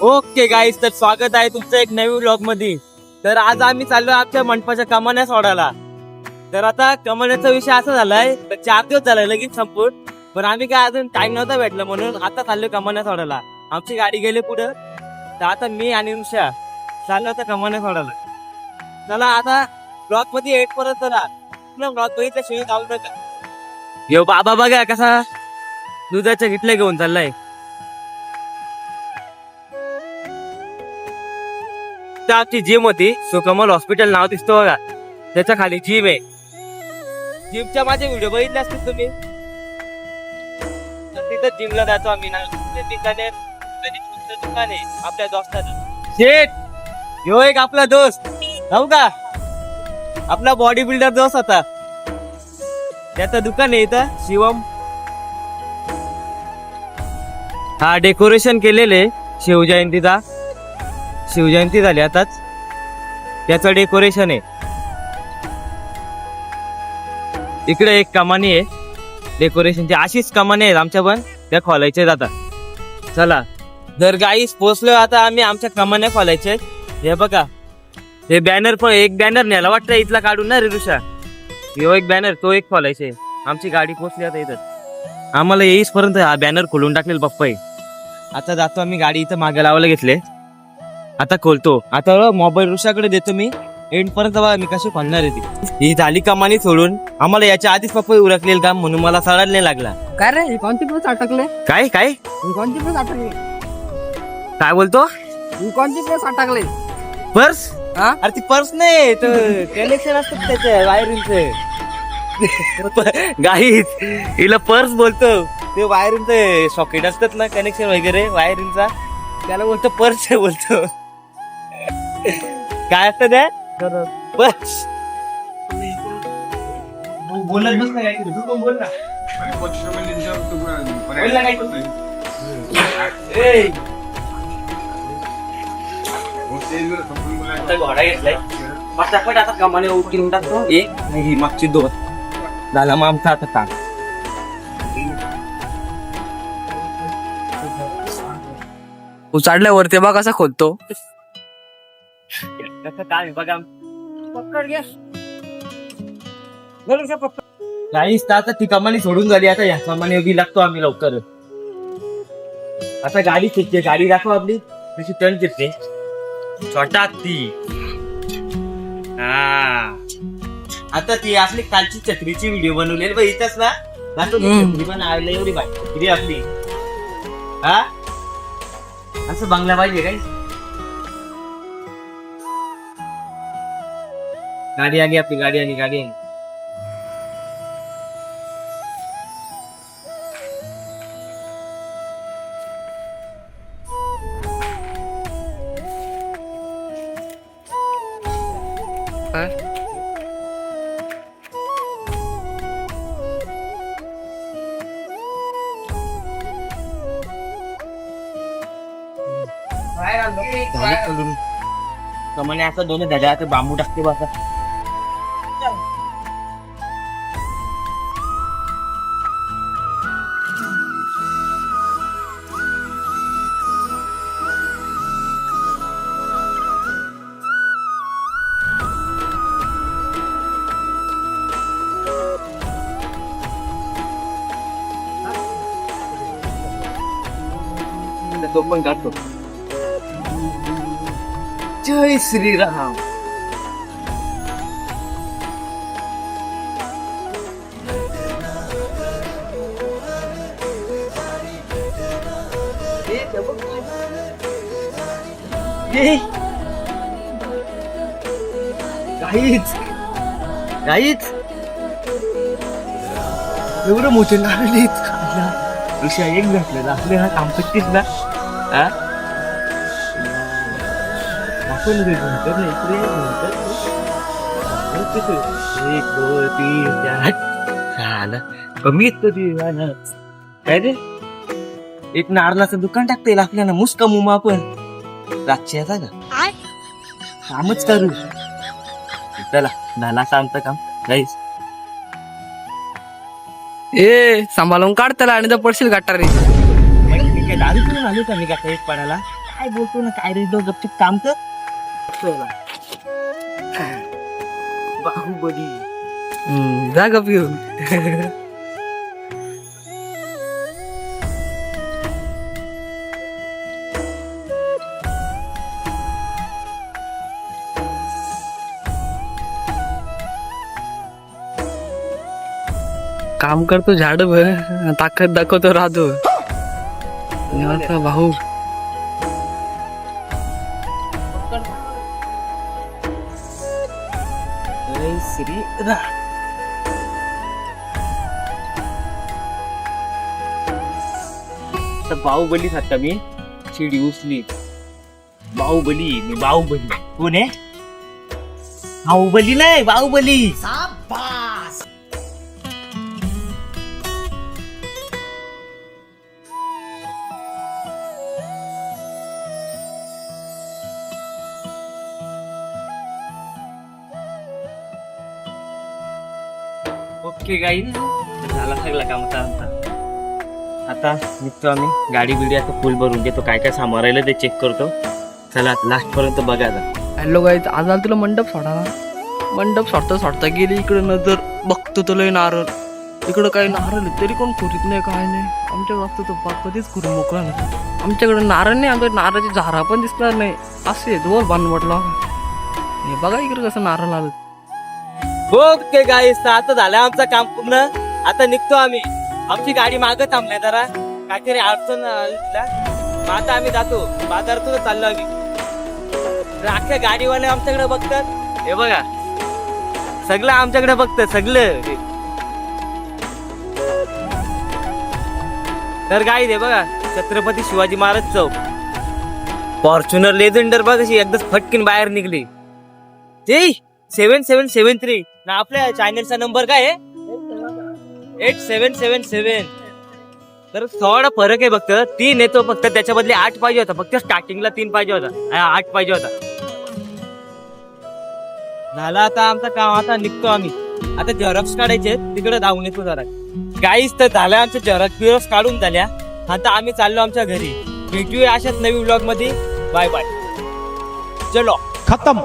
Okay guys, तर स्वागत आहे तुमचं एक नवीन व्लॉग मध्ये. तर आज आम्ही चाललो आमच्या मंडपाच्या कमान्या सोडायला. तर आता कमान्याचा विषय असा झालाय, तर 4 दिवस झालाय लगेच संपून, पण आम्ही काय अजून टाइम नव्हता भेटला म्हणून आता चाललो कमान्या सोडायला. आमची गाडी गेली पुढं, तर आता मी आणि ऋषा चाललो आता कमान्या सोडायला. चला आता ब्लॉग मध्ये 8 पर्यंत राहा. ब्लॉग बघितल्याशिवाय जाऊ नका. यो बाबा बघा कसा दुधाच्या किटल्या घेऊन चाललाय. आमची जिम होती, सो कमल हॉस्पिटल नाव दिसतो बघा, त्याच्या खाली जिम आहे. जिमच्या माझे व्हिडिओ बघितले असतील तुम्ही. तिथं जिमला जातो आम्ही ना. दुकान आहे आपल्या दोस्ताचं. शेट ह्यो एक आपला दोस्त जाऊ का, आपला बॉडी बिल्डर दोस्त होता, त्याचं दुकान आहे इथं शिवम. हा डेकोरेशन केलेले शिवजयंतीचा, शिवजयंती झाली आताच, त्याचं डेकोरेशन आहे. इकडे एक कमानी आहे डेकोरेशनची. अशीच कमानी आहेत आमच्या पण, त्या खोलायच्या जातात. चला जर गाईस पोचलो आता आम्ही आमच्या कमान्या खोलायचे. हे बघा हे बॅनर, पण एक बॅनर न्यायला वाटतं इथला काढून ना रे ऋषा. ह्यो एक बॅनर, तो एक खोलायचे. आमची गाडी पोचली आता इथं. आम्हाला येईसपर्यंत हा बॅनर खोलून टाकलेल पप्पा. आता जातो आम्ही, गाडी इथं मागे लावायला घेतले. आता खोलतो. आता मोबाईल ऋषाकडे देतो मी. एंड पर्यंत बघा मी कशी खोलणार आहे ती. ही झाली कमानी सोडून. आम्हाला याच्या आधीच पप्पा उरकलेल काम म्हणून मला सडायला नाही लागला. काय रे, कोणती प्रेस अटकले? काय काय कोणती प्रेस अटकले? काय बोलतो? कोणती प्रेस अटकले? पर्स? हा? अरे ती पर्स नाही, कनेक्शन असतं त्याचं वायरिंगचं. गाईच हिला पर्स बोलतो. ते वायरिंगचं सॉकेट असतात ना, कनेक्शन वगैरे वायरिंगचा, त्याला बोलतो पर्स बोलतो. काय असतं त्या पर्स? बोलत बस ना, तू पण बोल ना. बोल ना काहीतरी. आता घोडा घेतलाय पटापट. आता कमाने उठून टाकतो. एक ही मागची 2 झाला मग आमचा आता काम. उचाडल्यावर ते बघ कसा खोलतो. कसं काय बघा. पकड घ्या. काहीच आता ती कमानी सोडून झाली. आता या कमानी उभी लागतो आम्ही लवकर. आता गाडी शिकते, गाडी दाखव आपली कशी टर्न करते. छोटा ती हा. आता ती आपली कालची छत्रीची व्हिडिओ बनवलेली बघ इथंच ना. छत्री पण आवडली एवढी बाकी आपली. हा असं बंगला पाहिजे काय. गाडी आली आपली, गाडी आली, गाडी आली. कमाने असं 2 धड्या आता बांबू टाकते बघा. तो पण काढतो. जय श्रीराम. काहीच काहीच एवढं मोठे लागले. ऋषा एक घातलं आपले हा कामपट्टीच ना. हा दाखवून दे नंतर ना. इकडे नंतर 1 2 3 4 झालं कमीच तरी. काय रे, एक नारळाचं दुकान टाकता येईल आपल्याला. मुस्का मुमा आपण रातची आता का कामच करू. चला झाला सांगतं काम गाईस. सांभाळून काढ त्याला आणि तर पडशील गाठार रे. मी काय दारू पिऊन आलो का मी का एक पडायला. काय बोलतो ना काय रे गपचिप काम कर. बाहुबली जा गप घेऊन. काम करतो झाड ताकद दाखवतो राहतो. भाऊ श्री बाहुबली आता मी शिडी उचली. बाहुबली मी बाहुबली कोण आहे? बाहुबली नाही बाहुबली. ओके गाई झाला सगळा कामचा आमचा. आता निघतो आम्ही. गाडी बिडी आता फुल भरून घेतो. काय काय सामान राहिलं ते चेक करतो. चला लास्ट पर्यंत बघा आता. हॅलो गाईज, आज आला तुला मंडप सोडायला. मंडप सोडता गेली इकडे नजर बघतो तुला नारळ. इकडं काही नारळ आहे, तरी कोण खुरीत नाही काय नाही. आमच्या वाजता तो बाग कधीच खुरी मोकळा नाही. आमच्याकडे नारळ नाही, आमच्या नारळाची झारा पण दिसणार नाही. असे दोन बांध म्हटलं हे बघा इकडे कसं नारळ आलं. ओके गाईस, आता झालं आमचं काम पूर्ण. आता निघतो आम्ही. आमची गाडी मागं थांबलाय जरा काहीतरी अडचण आलीला. मग आता आम्ही जातो बाजारातून चाललो आम्ही. अख्ख्या गाडीवाले आमच्याकडे बघतात. हे बघा सगळं आमच्याकडे बघतात सगळं. तर गाईस हे बघा छत्रपती शिवाजी महाराज चौक. फॉर्च्युनर लेजेंडर बघ कशी एकदाच फटकीन बाहेर निघली. ते 7773 ना. आपल्या चॅनलचा नंबर काय आहे? 8777. तर थोडा फरक आहे फक्त. 3 येतो फक्त, त्याच्या बदली 8 पाहिजे होता. फक्त स्टार्टिंगला 3 पाहिजे होता, 8 पाहिजे होता. झालं आता आमचं काम. आता निघतो आम्ही. आता झेरॉक्स काढायचे तिकडे धावून येतो जरा. गाईस तर झालं आमच्या झेरॉक्स काढून झाल्या. आता आम्ही चाललो आमच्या घरी. भेटूया अशाच नवीन व्लॉग मध्ये. Bye bye. चलो खत्म.